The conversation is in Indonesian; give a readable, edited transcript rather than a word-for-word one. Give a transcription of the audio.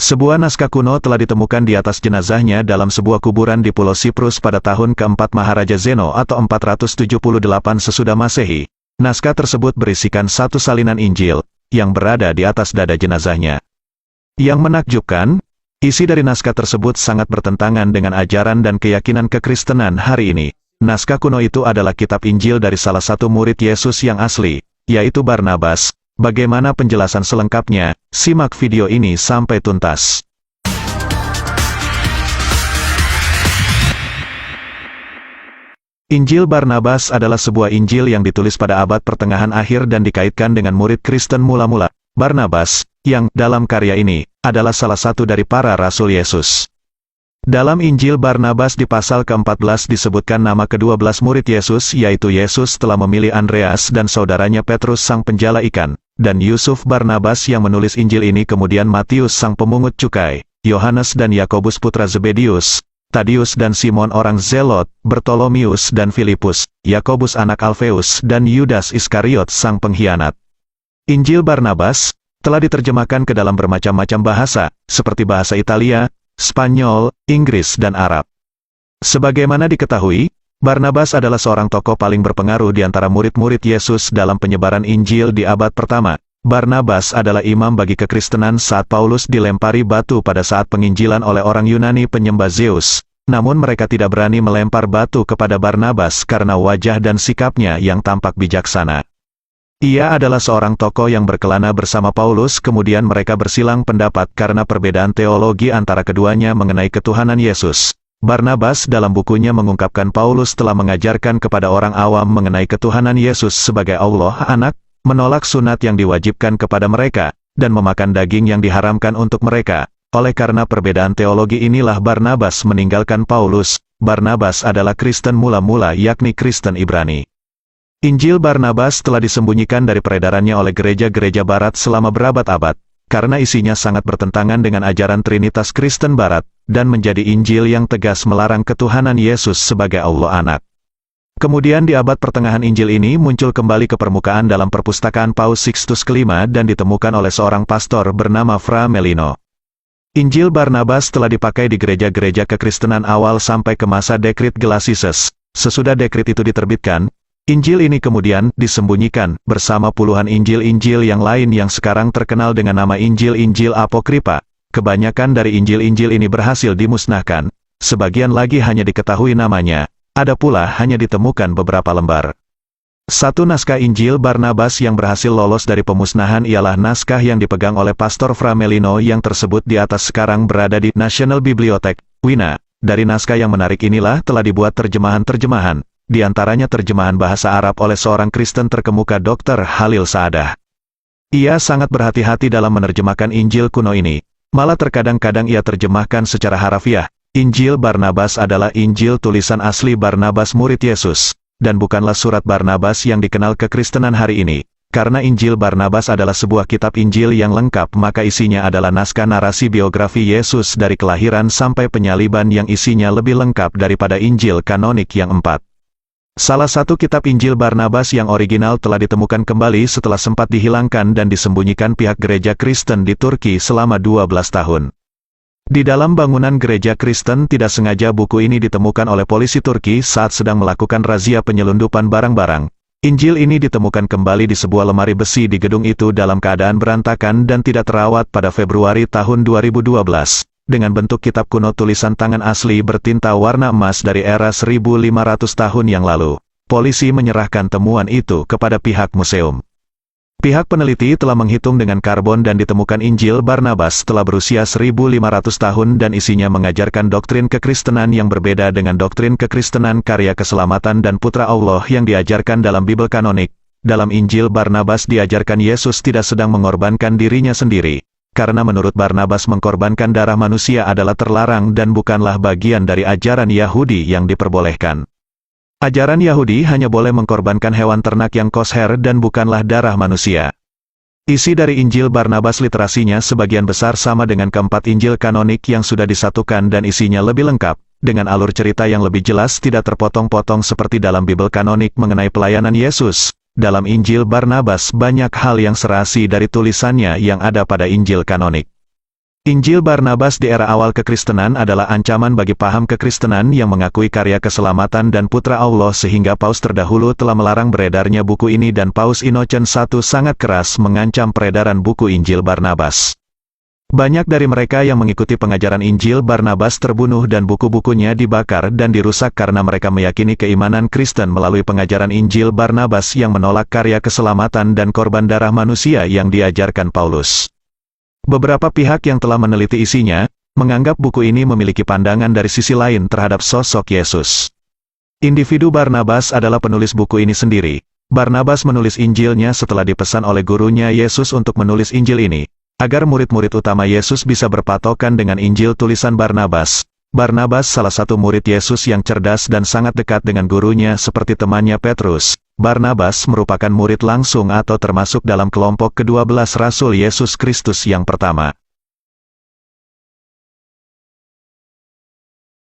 Sebuah naskah kuno telah ditemukan di atas jenazahnya dalam sebuah kuburan di Pulau Siprus pada tahun keempat Maharaja Zeno atau 478 sesudah Masehi. Naskah tersebut berisikan satu salinan Injil, yang berada di atas dada jenazahnya. Yang menakjubkan, isi dari naskah tersebut sangat bertentangan dengan ajaran dan keyakinan kekristenan hari ini. Naskah kuno itu adalah kitab Injil dari salah satu murid Yesus yang asli, yaitu Barnabas. Bagaimana penjelasan selengkapnya? Simak video ini sampai tuntas. Injil Barnabas adalah sebuah Injil yang ditulis pada abad pertengahan akhir dan dikaitkan dengan murid Kristen mula-mula. Barnabas, yang dalam karya ini, adalah salah satu dari para rasul Yesus. Dalam Injil Barnabas di pasal ke-14 disebutkan nama ke-12 murid Yesus, yaitu Yesus telah memilih Andreas dan saudaranya Petrus sang penjala ikan, dan Yusuf Barnabas yang menulis Injil ini, kemudian Matius sang pemungut cukai, Yohanes dan Yakobus putra Zebedius, Tadius dan Simon orang Zelot, Bartolomius dan Filipus, Yakobus anak Alfeus dan Yudas Iskariot sang pengkhianat. Injil Barnabas telah diterjemahkan ke dalam bermacam-macam bahasa, seperti bahasa Italia, Spanyol, Inggris dan Arab. Sebagaimana diketahui, Barnabas adalah seorang tokoh paling berpengaruh di antara murid-murid Yesus dalam penyebaran Injil di abad pertama. Barnabas adalah imam bagi kekristenan saat Paulus dilempari batu pada saat penginjilan oleh orang Yunani penyembah Zeus. Namun mereka tidak berani melempar batu kepada Barnabas karena wajah dan sikapnya yang tampak bijaksana. Ia adalah seorang tokoh yang berkelana bersama Paulus, kemudian mereka bersilang pendapat karena perbedaan teologi antara keduanya mengenai ketuhanan Yesus. Barnabas dalam bukunya mengungkapkan Paulus telah mengajarkan kepada orang awam mengenai ketuhanan Yesus sebagai Allah Anak, menolak sunat yang diwajibkan kepada mereka, dan memakan daging yang diharamkan untuk mereka. Oleh karena perbedaan teologi inilah Barnabas meninggalkan Paulus. Barnabas adalah Kristen mula-mula, yakni Kristen Ibrani. Injil Barnabas telah disembunyikan dari peredarannya oleh gereja-gereja barat selama berabad-abad, karena isinya sangat bertentangan dengan ajaran Trinitas Kristen Barat, dan menjadi Injil yang tegas melarang ketuhanan Yesus sebagai Allah Anak. Kemudian di abad pertengahan Injil ini muncul kembali ke permukaan dalam perpustakaan Paus Sixtus kelima dan ditemukan oleh seorang pastor bernama Fra Melino. Injil Barnabas telah dipakai di gereja-gereja kekristenan awal sampai ke masa Dekrit Gelasius. Sesudah dekrit itu diterbitkan, Injil ini kemudian disembunyikan bersama puluhan Injil-Injil yang lain yang sekarang terkenal dengan nama Injil-Injil Apokripa. Kebanyakan dari Injil-Injil ini berhasil dimusnahkan, sebagian lagi hanya diketahui namanya, ada pula hanya ditemukan beberapa lembar. Satu naskah Injil Barnabas yang berhasil lolos dari pemusnahan ialah naskah yang dipegang oleh Pastor Fra Melino yang tersebut di atas sekarang berada di National Bibliothèque, Wina. Dari naskah yang menarik inilah telah dibuat terjemahan-terjemahan. Di antaranya terjemahan bahasa Arab oleh seorang Kristen terkemuka Dr. Halil Saadah. Ia sangat berhati-hati dalam menerjemahkan Injil kuno ini, malah terkadang-kadang ia terjemahkan secara harafiah. Injil Barnabas adalah Injil tulisan asli Barnabas murid Yesus, dan bukanlah surat Barnabas yang dikenal kekristenan hari ini. Karena Injil Barnabas adalah sebuah kitab Injil yang lengkap, maka isinya adalah naskah narasi biografi Yesus dari kelahiran sampai penyaliban yang isinya lebih lengkap daripada Injil kanonik yang 4. Salah satu kitab Injil Barnabas yang original telah ditemukan kembali setelah sempat dihilangkan dan disembunyikan pihak gereja Kristen di Turki selama 12 tahun. Di dalam bangunan gereja Kristen tidak sengaja buku ini ditemukan oleh polisi Turki saat sedang melakukan razia penyelundupan barang-barang. Injil ini ditemukan kembali di sebuah lemari besi di gedung itu dalam keadaan berantakan dan tidak terawat pada Februari tahun 2012. Dengan bentuk kitab kuno tulisan tangan asli bertinta warna emas dari era 1500 tahun yang lalu. Polisi menyerahkan temuan itu kepada pihak museum. Pihak peneliti telah menghitung dengan karbon dan ditemukan Injil Barnabas telah berusia 1500 tahun dan isinya mengajarkan doktrin kekristenan yang berbeda dengan doktrin kekristenan karya keselamatan dan Putra Allah yang diajarkan dalam Bible kanonik. Dalam Injil Barnabas diajarkan Yesus tidak sedang mengorbankan dirinya sendiri. Karena menurut Barnabas mengorbankan darah manusia adalah terlarang dan bukanlah bagian dari ajaran Yahudi yang diperbolehkan. Ajaran Yahudi hanya boleh mengkorbankan hewan ternak yang kosher dan bukanlah darah manusia. Isi dari Injil Barnabas literasinya sebagian besar sama dengan keempat Injil kanonik yang sudah disatukan dan isinya lebih lengkap, dengan alur cerita yang lebih jelas tidak terpotong-potong seperti dalam Bible kanonik mengenai pelayanan Yesus. Dalam Injil Barnabas banyak hal yang serasi dari tulisannya yang ada pada Injil kanonik. Injil Barnabas di era awal kekristenan adalah ancaman bagi paham kekristenan yang mengakui karya keselamatan dan Putra Allah sehingga Paus terdahulu telah melarang beredarnya buku ini dan Paus Innocent I sangat keras mengancam peredaran buku Injil Barnabas. Banyak dari mereka yang mengikuti pengajaran Injil Barnabas terbunuh dan buku-bukunya dibakar dan dirusak karena mereka meyakini keimanan Kristen melalui pengajaran Injil Barnabas yang menolak karya keselamatan dan korban darah manusia yang diajarkan Paulus. Beberapa pihak yang telah meneliti isinya, menganggap buku ini memiliki pandangan dari sisi lain terhadap sosok Yesus. Individu Barnabas adalah penulis buku ini sendiri. Barnabas menulis Injilnya setelah dipesan oleh gurunya Yesus untuk menulis Injil ini, agar murid-murid utama Yesus bisa berpatokan dengan Injil tulisan Barnabas. Barnabas salah satu murid Yesus yang cerdas dan sangat dekat dengan gurunya seperti temannya Petrus. Barnabas merupakan murid langsung atau termasuk dalam kelompok ke-12 Rasul Yesus Kristus yang pertama.